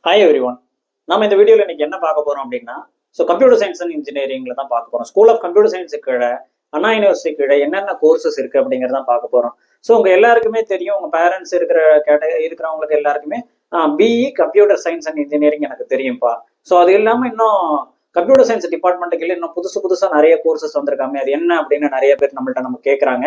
Hi every one. நம்ம இந்த வீடியோவில் இன்னைக்கு என்ன பார்க்க போறோம் அப்படின்னா, கம்ப்யூட்டர் சயின்ஸ் அண்ட் இன்ஜினியரிங்ல தான் பார்க்க போறோம். ஸ்கூல் ஆஃப் கம்ப்யூட்டர் சயின்ஸ் கீழே, அண்ணா யூனிவர்சிட்டி கீழே என்னென்ன கோர்சஸ் இருக்கு அப்படிங்கிறதான் பார்க்க போறோம். உங்க எல்லாருக்குமே தெரியும், உங்க பேரண்ட்ஸ் இருக்கிறவங்களுக்கு எல்லாருக்குமே BE computer science and engineering எனக்கு தெரியும்ப்பா. அது இல்லாம இன்னும் கம்ப்யூட்டர் சயின்ஸ் டிபார்ட்மெண்ட்டுக்கு இன்னும் புதுசா நிறைய கோர்சஸ் வந்திருக்காங்க. அது என்ன அப்படின்னு நிறைய பேர் நம்ம கேட்கறாங்க.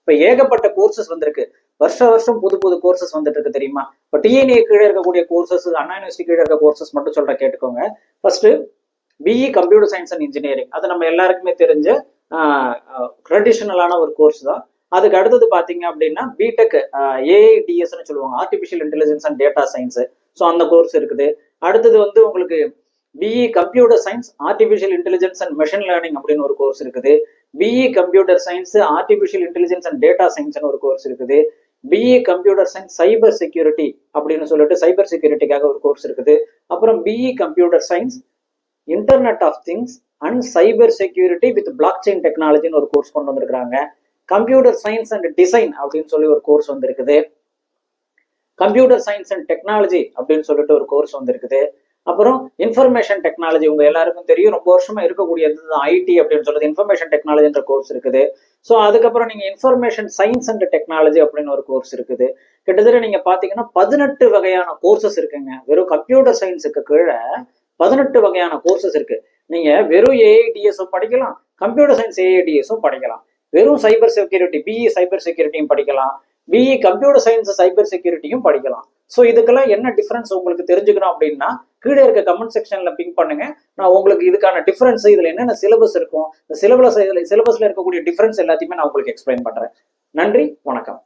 இப்ப ஏகப்பட்ட கோர்சஸ் வந்திருக்கு. வருஷம் புது கோர்சஸ் வந்துட்டு இருக்கு தெரியுமா? இப்போ டிஎன்ஏ கீழே இருக்கக்கூடிய கோர்சஸ், அண்ணா யூனிவர்சிட்டி கீழே இருக்க கோர்சஸ் மட்டும் சொல்ற கேட்டுக்கோங்க. First BE computer science and engineering, அது நம்ம எல்லாருக்குமே தெரிஞ்ச ட்ரெடிஷனலான ஒரு கோர்ஸ் தான். அதுக்கு அடுத்தது பாத்தீங்க அப்படின்னா பிடெக் ஏஐடிஎஸ்ன்னு சொல்லுவாங்க, artificial intelligence and data science. அந்த கோர்ஸ் இருக்குது. அடுத்தது உங்களுக்கு BE computer science artificial intelligence and machine learning அப்படின்னு ஒரு கோர்ஸ் இருக்குது. BE computer science artificial intelligence and data சயின்ஸ்னு ஒரு கோர்ஸ் இருக்குது. BE computer science cyber security அப்படின்னு சொல்லிட்டு சைபர் செக்யூரிட்டிக்காக ஒரு கோர்ஸ் இருக்குது. அப்புறம் BE computer science internet of things and cyber security with blockchain டெக்னாலஜின்னு ஒரு கோர்ஸ் கொண்டு வந்திருக்காங்க. கம்ப்யூட்டர் சயின்ஸ் அண்ட் டிசைன் அப்படின்னு சொல்லி ஒரு கோர்ஸ் வந்திருக்குது. கம்ப்யூட்டர் சயின்ஸ் அண்ட் டெக்னாலஜி அப்படின்னு சொல்லிட்டு ஒரு கோர்ஸ் வந்திருக்குது. அப்புறம் இன்ஃபர்மேஷன் டெக்னாலஜி, உங்க எல்லாருக்கும் தெரியும், ரொம்ப வருஷமா இருக்கக்கூடியது ஐடி அப்படின்னு சொல்றது. இன்ஃபர்மேஷன் டெக்னாலஜின்ற கோர்ஸ் இருக்குது. அதுக்கப்புறம் நீங்க இன்ஃபர்மேஷன் சயின்ஸ் அண்ட் டெக்னாலஜி அப்படின்னு ஒரு கோர்ஸ் இருக்குது. கிட்டத்தட்ட நீங்க பாத்தீங்கன்னா 18 வகையான கோர்சஸ் இருக்குங்க. வெறும் கம்ப்யூட்டர் சயின்ஸுக்கு கீழே 18 வகையான கோர்சஸ் இருக்கு. நீங்க வெறும் ஏஐடிஎஸும் படிக்கலாம், கம்ப்யூட்டர் சயின்ஸ் ஏஐடிஎஸும் படிக்கலாம். வெறும் சைபர் செக்யூரிட்டி பிஇ சைபர் செக்யூரிட்டியும் படிக்கலாம், பிஇ கம்ப்யூட்டர் சயின்ஸ் சைபர் செக்யூரிட்டியும் படிக்கலாம். இதுக்கெல்லாம் என்ன டிஃபரன்ஸ் உங்களுக்கு தெரிஞ்சுக்கணும் அப்படின்னா கீழே இருக்க கமெண்ட் செக்ஷன்ல பிங்க் பண்ணுங்க. நான் உங்களுக்கு இதுக்கான டிஃபரன்ஸ், இதுல என்னென்ன சிலபஸ் இருக்கும், இந்த சிலபஸ்ல இருக்கக்கூடிய டிஃபரன்ஸ் எல்லாத்தையுமே நான் உங்களுக்கு எக்ஸ்பிளைன் பண்றேன். நன்றி, வணக்கம்.